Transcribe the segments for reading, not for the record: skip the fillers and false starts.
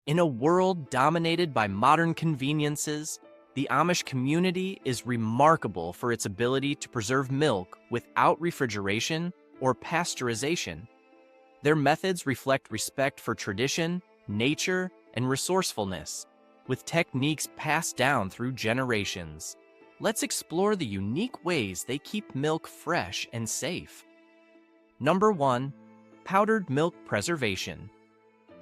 In a world dominated by modern conveniences, the Amish community is remarkable for its ability to preserve milk without refrigeration or pasteurization. Their methods reflect respect for tradition, nature, and resourcefulness, with techniques passed down through generations. Let's explore the unique ways they keep milk fresh and safe. Number 1. Powdered milk preservation.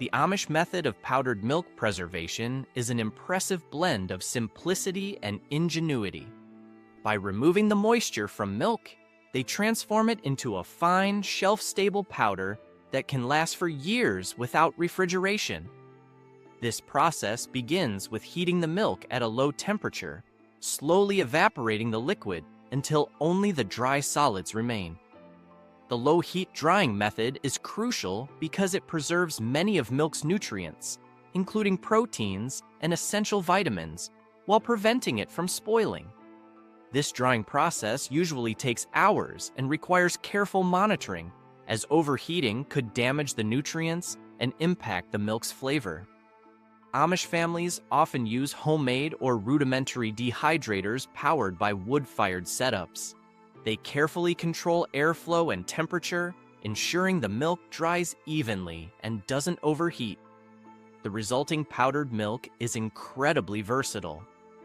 The Amish method of powdered milk preservation is an impressive blend of simplicity and ingenuity. By removing the moisture from milk, they transform it into a fine, shelf-stable powder that can last for years without refrigeration. This process begins with heating the milk at a low temperature, slowly evaporating the liquid until only the dry solids remain. The low heat drying method is crucial because it preserves many of milk's nutrients, including proteins and essential vitamins, while preventing it from spoiling. This drying process usually takes hours and requires careful monitoring, as overheating could damage the nutrients and impact the milk's flavor. Amish families often use homemade or rudimentary dehydrators powered by wood-fired setups. They carefully control airflow and temperature, ensuring the milk dries evenly and doesn't overheat. The resulting powdered milk is incredibly versatile.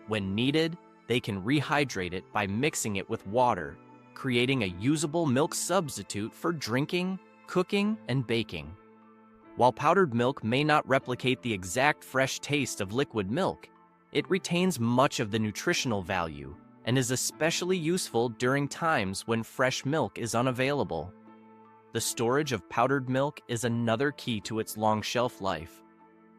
When needed, they can rehydrate it by mixing it with water, creating a usable milk substitute for drinking, cooking, and baking. While powdered milk may not replicate the exact fresh taste of liquid milk, it retains much of the nutritional value and is especially useful during times when fresh milk is unavailable. The storage of powdered milk is another key to its long shelf life.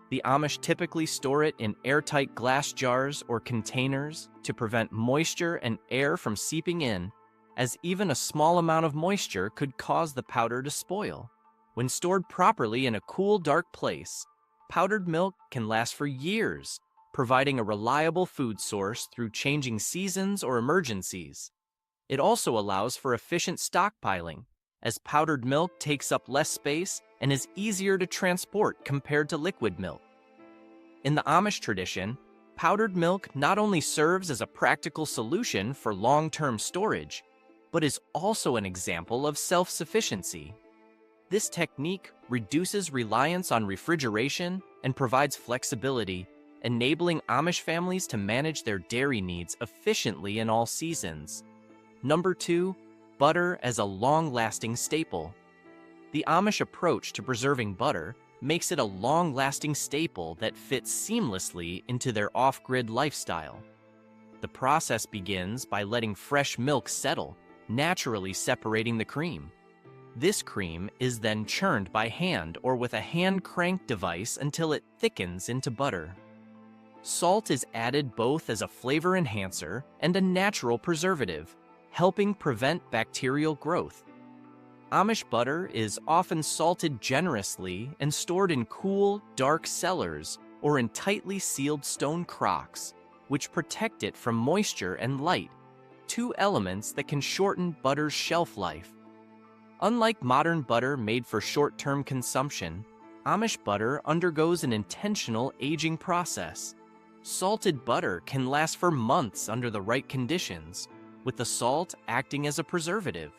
The Amish typically store it in airtight glass jars or containers to prevent moisture and air from seeping in, as even a small amount of moisture could cause the powder to spoil. When stored properly in a cool, dark place, powdered milk can last for years, providing a reliable food source through changing seasons or emergencies. It also allows for efficient stockpiling, as powdered milk takes up less space and is easier to transport compared to liquid milk. In the Amish tradition, powdered milk not only serves as a practical solution for long-term storage, but is also an example of self-sufficiency. This technique reduces reliance on refrigeration and provides flexibility, enabling Amish families to manage their dairy needs efficiently in all seasons. Number 2, butter as a long-lasting staple. The Amish approach to preserving butter makes it a long-lasting staple that fits seamlessly into their off-grid lifestyle. The process begins by letting fresh milk settle, naturally separating the cream. This cream is then churned by hand or with a hand-crank device until it thickens into butter. Salt is added both as a flavor enhancer and a natural preservative, helping prevent bacterial growth. Amish butter is often salted generously and stored in cool, dark cellars or in tightly sealed stone crocks, which protect it from moisture and light, two elements that can shorten butter's shelf life. Unlike modern butter made for short-term consumption, Amish butter undergoes an intentional aging process. Salted butter can last for months under the right conditions, with the salt acting as a preservative.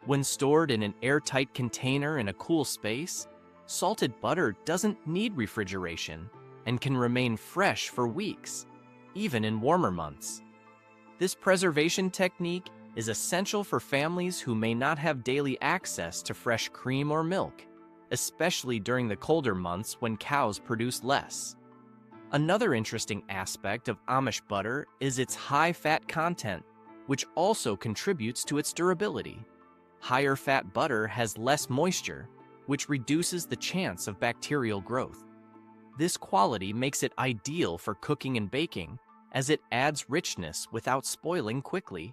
When stored in an airtight container in a cool space, salted butter doesn't need refrigeration and can remain fresh for weeks, even in warmer months. This preservation technique is essential for families who may not have daily access to fresh cream or milk, especially during the colder months when cows produce less. Another interesting aspect of Amish butter is its high fat content, which also contributes to its durability. Higher fat butter has less moisture, which reduces the chance of bacterial growth. This quality makes it ideal for cooking and baking, as it adds richness without spoiling quickly.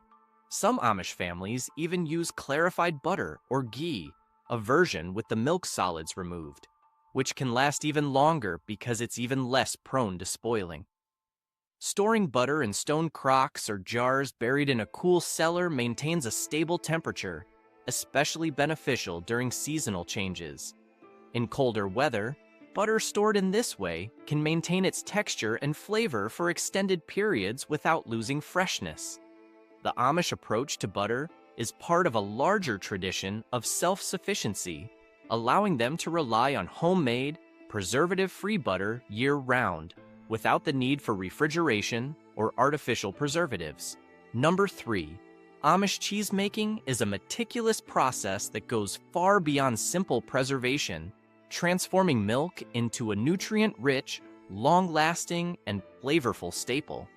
Some Amish families even use clarified butter or ghee, a version with the milk solids removed, which can last even longer because it's even less prone to spoiling. Storing butter in stone crocks or jars buried in a cool cellar maintains a stable temperature, especially beneficial during seasonal changes. In colder weather, Butter stored in this way can maintain its texture and flavor for extended periods without losing freshness. The Amish approach to butter is part of a larger tradition of self-sufficiency, allowing them to rely on homemade, preservative-free butter year-round, without the need for refrigeration or artificial preservatives. Number 3. Amish cheesemaking is a meticulous process that goes far beyond simple preservation, transforming milk into a nutrient-rich, long-lasting, and flavorful staple.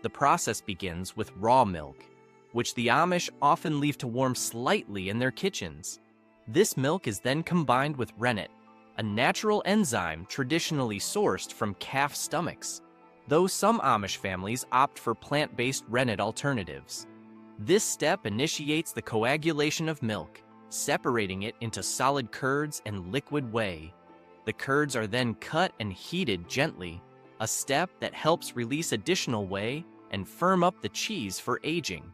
The process begins with raw milk, which the Amish often leave to warm slightly in their kitchens. This milk is then combined with rennet, a natural enzyme traditionally sourced from calf stomachs, though some Amish families opt for plant-based rennet alternatives. This step initiates the coagulation of milk, separating it into solid curds and liquid whey. The curds are then cut and heated gently, a step that helps release additional whey and firm up the cheese for aging.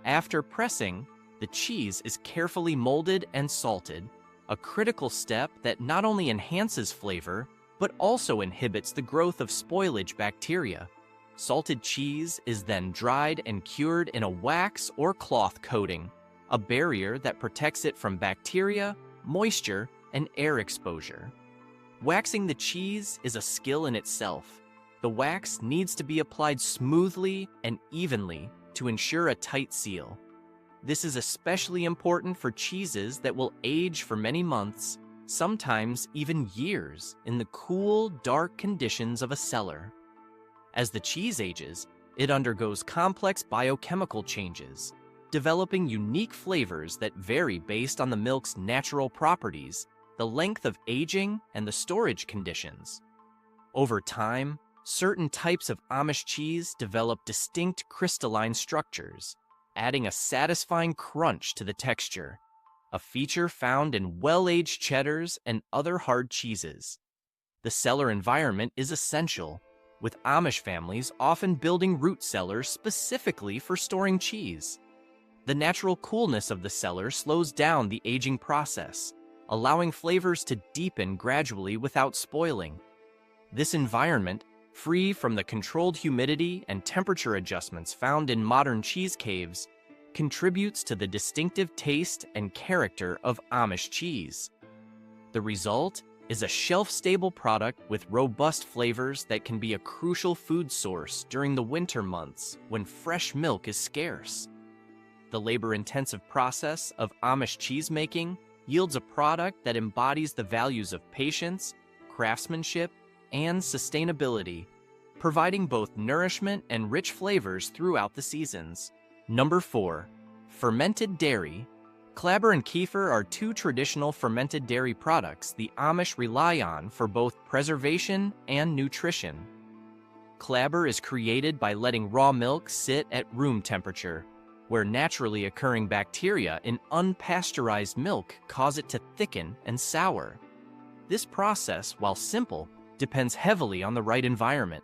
After pressing, the cheese is carefully molded and salted, a critical step that not only enhances flavor, but also inhibits the growth of spoilage bacteria. Salted cheese is then dried and cured in a wax or cloth coating, a barrier that protects it from bacteria, moisture, and air exposure. Waxing the cheese is a skill in itself. The wax needs to be applied smoothly and evenly to ensure a tight seal. This is especially important for cheeses that will age for many months, sometimes even years, in the cool, dark conditions of a cellar. As the cheese ages, it undergoes complex biochemical changes, developing unique flavors that vary based on the milk's natural properties, the length of aging, and the storage conditions. Over time, certain types of Amish cheese develop distinct crystalline structures, adding a satisfying crunch to the texture, a feature found in well-aged cheddars and other hard cheeses. The cellar environment is essential, with Amish families often building root cellars specifically for storing cheese. The natural coolness of the cellar slows down the aging process, allowing flavors to deepen gradually without spoiling. This environment, free from the controlled humidity and temperature adjustments found in modern cheese caves, contributes to the distinctive taste and character of Amish cheese. The result is a shelf-stable product with robust flavors that can be a crucial food source during the winter months when fresh milk is scarce. The labor-intensive process of Amish cheesemaking yields a product that embodies the values of patience, craftsmanship, and sustainability, providing both nourishment and rich flavors throughout the seasons. Number 4. Fermented dairy. Clabber and kefir are two traditional fermented dairy products the Amish rely on for both preservation and nutrition. Clabber is created by letting raw milk sit at room temperature, where naturally occurring bacteria in unpasteurized milk cause it to thicken and sour. This process, while simple, depends heavily on the right environment.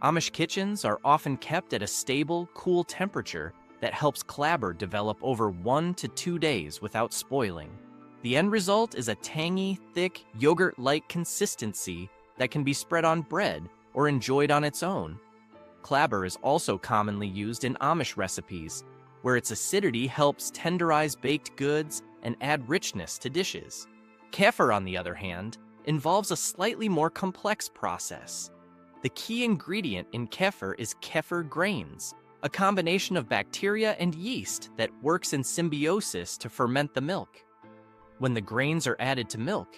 Amish kitchens are often kept at a stable, cool temperature that helps clabber develop over 1 to 2 days without spoiling. The end result is a tangy, thick, yogurt-like consistency that can be spread on bread or enjoyed on its own. Clabber is also commonly used in Amish recipes, where its acidity helps tenderize baked goods and add richness to dishes. Kefir, on the other hand, involves a slightly more complex process. The key ingredient in kefir is kefir grains, a combination of bacteria and yeast that works in symbiosis to ferment the milk. When the grains are added to milk,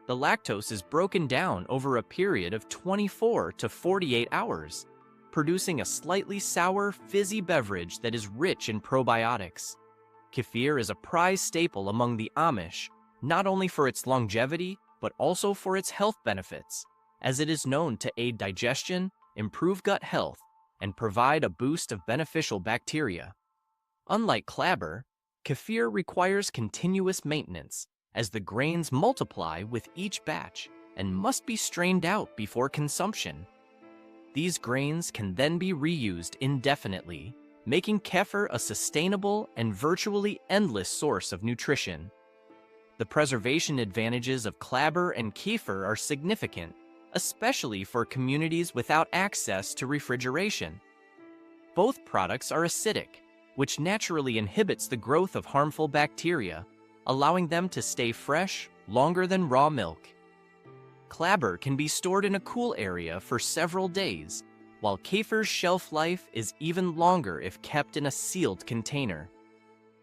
the lactose is broken down over a period of 24 to 48 hours, producing a slightly sour, fizzy beverage that is rich in probiotics. Kefir is a prized staple among the Amish, not only for its longevity, but also for its health benefits, as it is known to aid digestion, improve gut health, and provide a boost of beneficial bacteria. Unlike clabber, kefir requires continuous maintenance, as the grains multiply with each batch and must be strained out before consumption. These grains can then be reused indefinitely, making kefir a sustainable and virtually endless source of nutrition. The preservation advantages of Clabber and kefir are significant, especially for communities without access to refrigeration. Both products are acidic, which naturally inhibits the growth of harmful bacteria, allowing them to stay fresh longer than raw milk. Clabber can be stored in a cool area for several days, while kefir's shelf life is even longer if kept in a sealed container.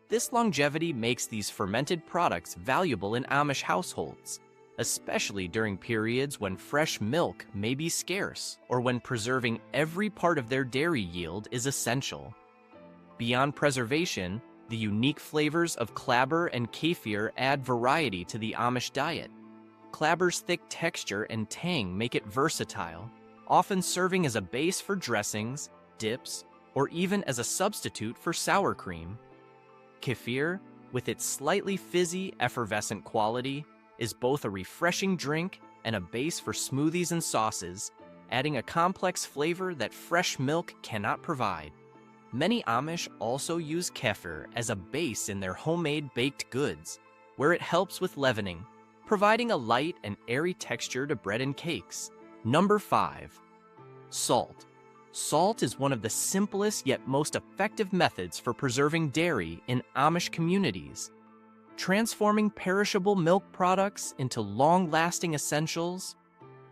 This longevity makes these fermented products valuable in Amish households, especially during periods when fresh milk may be scarce or when preserving every part of their dairy yield is essential. Beyond preservation, the unique flavors of Clabber and kefir add variety to the Amish diet. Clabber's thick texture and tang make it versatile, often serving as a base for dressings, dips, or even as a substitute for sour cream. Kefir, with its slightly fizzy, effervescent quality, is both a refreshing drink and a base for smoothies and sauces, adding a complex flavor that fresh milk cannot provide. Many Amish also use kefir as a base in their homemade baked goods, where it helps with leavening, providing a light and airy texture to bread and cakes. Number 5. Salt. Salt is one of the simplest yet most effective methods for preserving dairy in Amish communities. Transforming perishable milk products into long-lasting essentials,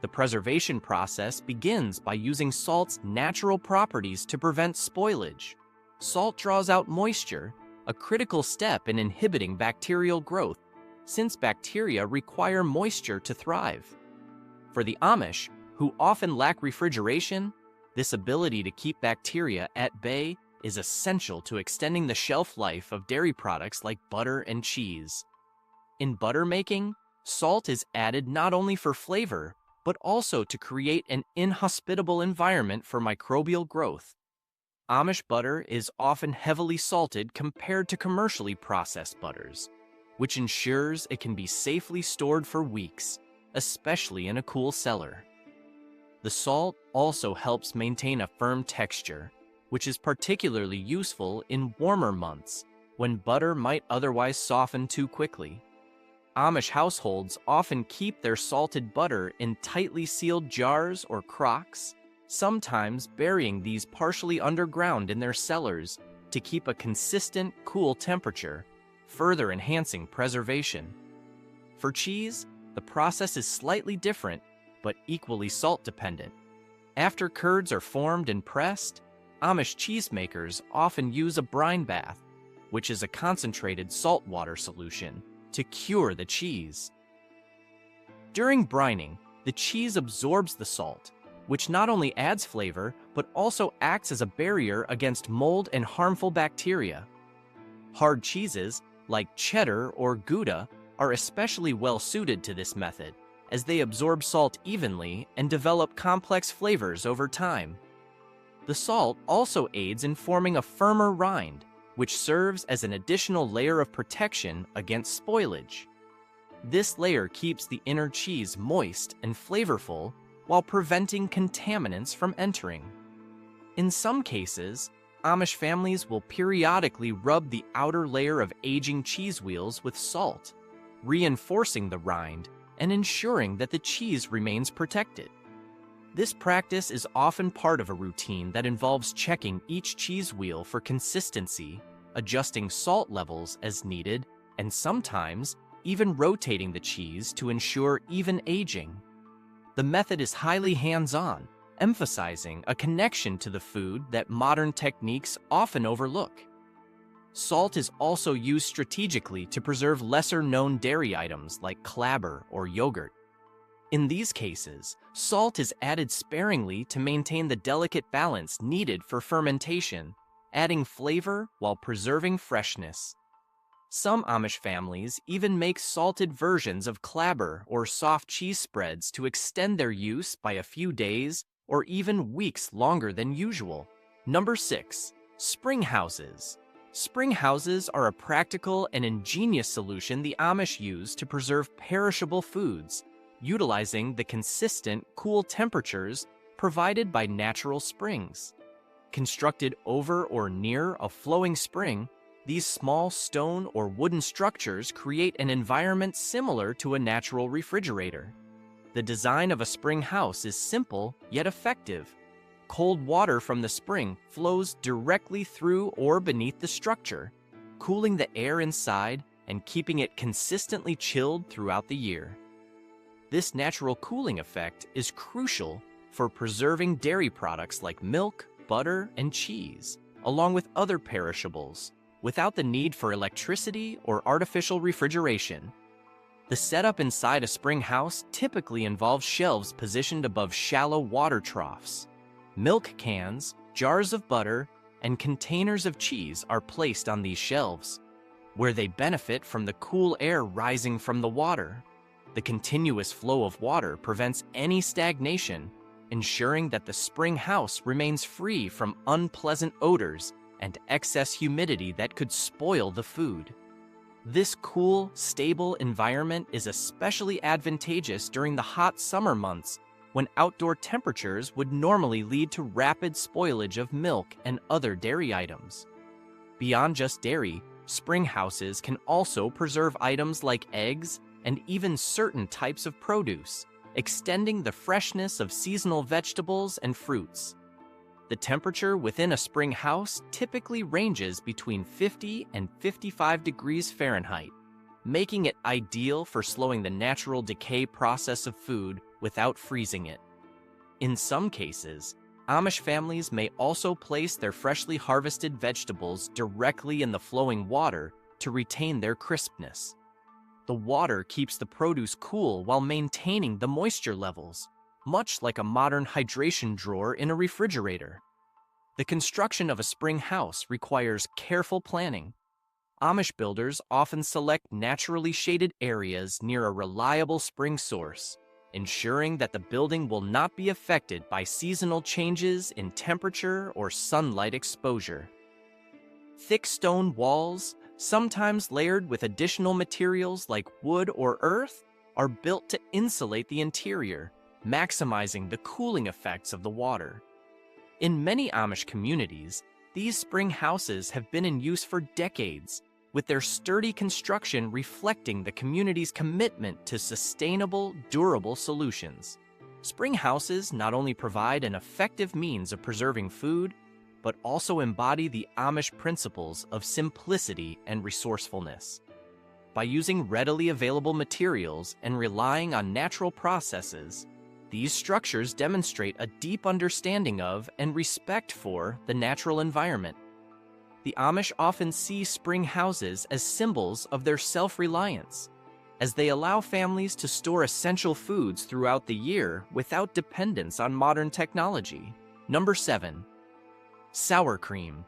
the preservation process begins by using salt's natural properties to prevent spoilage. Salt draws out moisture, a critical step in inhibiting bacterial growth, since bacteria require moisture to thrive. For the Amish, who often lack refrigeration, this ability to keep bacteria at bay is essential to extending the shelf life of dairy products like butter and cheese. In butter making, salt is added not only for flavor, but also to create an inhospitable environment for microbial growth. Amish butter is often heavily salted compared to commercially processed butters, which ensures it can be safely stored for weeks, especially in a cool cellar. The salt also helps maintain a firm texture, which is particularly useful in warmer months when butter might otherwise soften too quickly. Amish households often keep their salted butter in tightly sealed jars or crocks, sometimes burying these partially underground in their cellars to keep a consistent, cool temperature, further enhancing preservation. For cheese, the process is slightly different, but equally salt-dependent. After curds are formed and pressed, Amish cheesemakers often use a brine bath, which is a concentrated saltwater solution, to cure the cheese. During brining, the cheese absorbs the salt, which not only adds flavor, but also acts as a barrier against mold and harmful bacteria. Hard cheeses, like cheddar or Gouda, are especially well suited to this method, as they absorb salt evenly and develop complex flavors over time. The salt also aids in forming a firmer rind, which serves as an additional layer of protection against spoilage. This layer keeps the inner cheese moist and flavorful while preventing contaminants from entering. In some cases, Amish families will periodically rub the outer layer of aging cheese wheels with salt, reinforcing the rind and ensuring that the cheese remains protected. This practice is often part of a routine that involves checking each cheese wheel for consistency, adjusting salt levels as needed, and sometimes even rotating the cheese to ensure even aging. The method is highly hands-on, emphasizing a connection to the food that modern techniques often overlook. Salt is also used strategically to preserve lesser-known dairy items like Clabber or yogurt. In these cases, salt is added sparingly to maintain the delicate balance needed for fermentation, adding flavor while preserving freshness. Some Amish families even make salted versions of Clabber or soft cheese spreads to extend their use by a few days or even weeks longer than usual. Number 6. Spring houses. Spring houses are a practical and ingenious solution the Amish use to preserve perishable foods, utilizing the consistent, cool temperatures provided by natural springs. Constructed over or near a flowing spring, These small stone or wooden structures create an environment similar to a natural refrigerator. The design of a spring house is simple yet effective. Cold water from the spring flows directly through or beneath the structure, cooling the air inside and keeping it consistently chilled throughout the year. This natural cooling effect is crucial for preserving dairy products like milk, butter, and cheese, along with other perishables, without the need for electricity or artificial refrigeration. The setup inside a spring house typically involves shelves positioned above shallow water troughs. Milk cans, jars of butter, and containers of cheese are placed on these shelves, where they benefit from the cool air rising from the water. The continuous flow of water prevents any stagnation, ensuring that the spring house remains free from unpleasant odors and excess humidity that could spoil the food. This cool, stable environment is especially advantageous during the hot summer months when outdoor temperatures would normally lead to rapid spoilage of milk and other dairy items. Beyond just dairy, spring houses can also preserve items like eggs and even certain types of produce, extending the freshness of seasonal vegetables and fruits. The temperature within a spring house typically ranges between 50 and 55 degrees Fahrenheit, making it ideal for slowing the natural decay process of food without freezing it. In some cases, Amish families may also place their freshly harvested vegetables directly in the flowing water to retain their crispness. The water keeps the produce cool while maintaining the moisture levels, much like a modern hydration drawer in a refrigerator. The construction of a spring house requires careful planning. Amish builders often select naturally shaded areas near a reliable spring source, ensuring that the building will not be affected by seasonal changes in temperature or sunlight exposure. Thick stone walls, sometimes layered with additional materials like wood or earth, are built to insulate the interior, maximizing the cooling effects of the water. In many Amish communities, these spring houses have been in use for decades, with their sturdy construction reflecting the community's commitment to sustainable, durable solutions. Spring houses not only provide an effective means of preserving food, but also embody the Amish principles of simplicity and resourcefulness. By using readily available materials and relying on natural processes, these structures demonstrate a deep understanding of and respect for the natural environment. The Amish often see spring houses as symbols of their self-reliance, as they allow families to store essential foods throughout the year without dependence on modern technology. Number 7. Sour cream.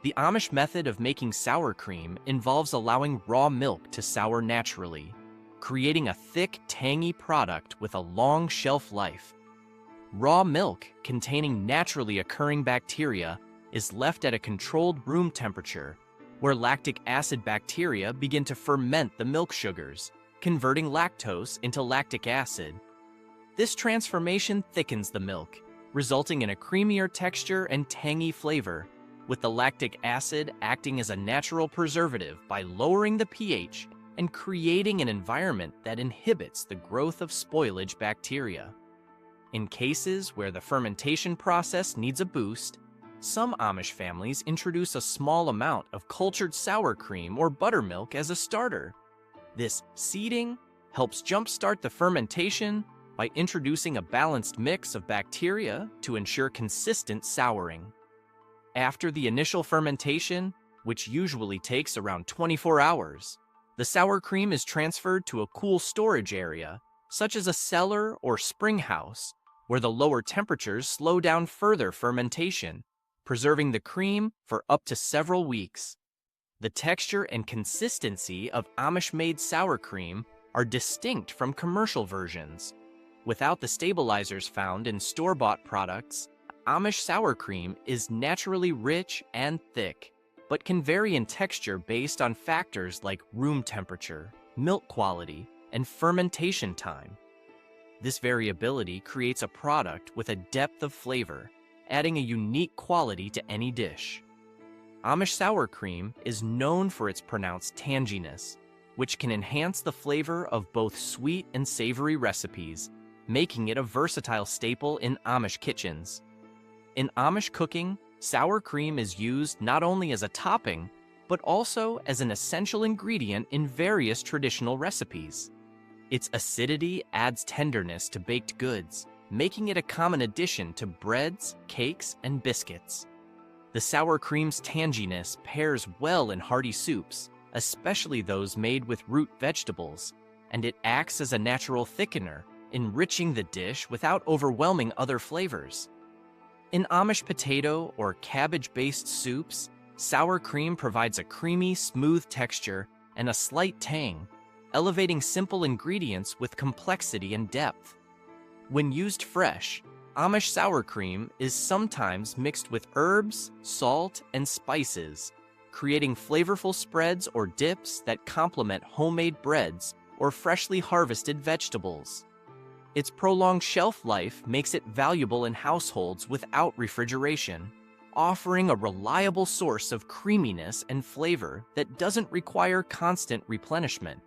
The Amish method of making sour cream involves allowing raw milk to sour naturally, creating a thick, tangy product with a long shelf life. Raw milk containing naturally occurring bacteria is left at a controlled room temperature, where lactic acid bacteria begin to ferment the milk sugars, converting lactose into lactic acid. This transformation thickens the milk, resulting in a creamier texture and tangy flavor, with the lactic acid acting as a natural preservative by lowering the pH and creating an environment that inhibits the growth of spoilage bacteria. In cases where the fermentation process needs a boost, some Amish families introduce a small amount of cultured sour cream or buttermilk as a starter. This seeding helps jumpstart the fermentation by introducing a balanced mix of bacteria to ensure consistent souring. After the initial fermentation, which usually takes around 24 hours, the sour cream is transferred to a cool storage area, such as a cellar or spring house, where the lower temperatures slow down further fermentation, preserving the cream for up to several weeks. The texture and consistency of Amish-made sour cream are distinct from commercial versions. Without the stabilizers found in store-bought products, Amish sour cream is naturally rich and thick, but can vary in texture based on factors like room temperature, milk quality, and fermentation time. This variability creates a product with a depth of flavor, adding a unique quality to any dish. Amish sour cream is known for its pronounced tanginess, which can enhance the flavor of both sweet and savory recipes, making it a versatile staple in Amish kitchens. In Amish cooking, sour cream is used not only as a topping, but also as an essential ingredient in various traditional recipes. Its acidity adds tenderness to baked goods, making it a common addition to breads, cakes, and biscuits. The sour cream's tanginess pairs well in hearty soups, especially those made with root vegetables, and it acts as a natural thickener, enriching the dish without overwhelming other flavors. In Amish potato or cabbage-based soups, sour cream provides a creamy, smooth texture and a slight tang, elevating simple ingredients with complexity and depth. When used fresh, Amish sour cream is sometimes mixed with herbs, salt, and spices, creating flavorful spreads or dips that complement homemade breads or freshly harvested vegetables. Its prolonged shelf life makes it valuable in households without refrigeration, offering a reliable source of creaminess and flavor that doesn't require constant replenishment.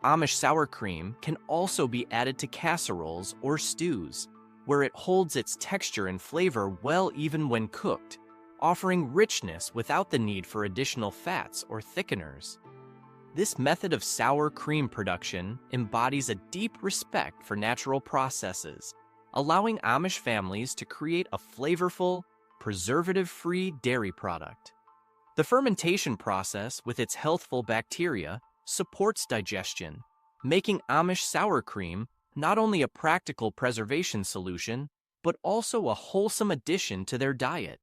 Amish sour cream can also be added to casseroles or stews, where it holds its texture and flavor well even when cooked, offering richness without the need for additional fats or thickeners. This method of sour cream production embodies a deep respect for natural processes, allowing Amish families to create a flavorful, preservative-free dairy product. The fermentation process, with its healthful bacteria, supports digestion, making Amish sour cream not only a practical preservation solution, but also a wholesome addition to their diet.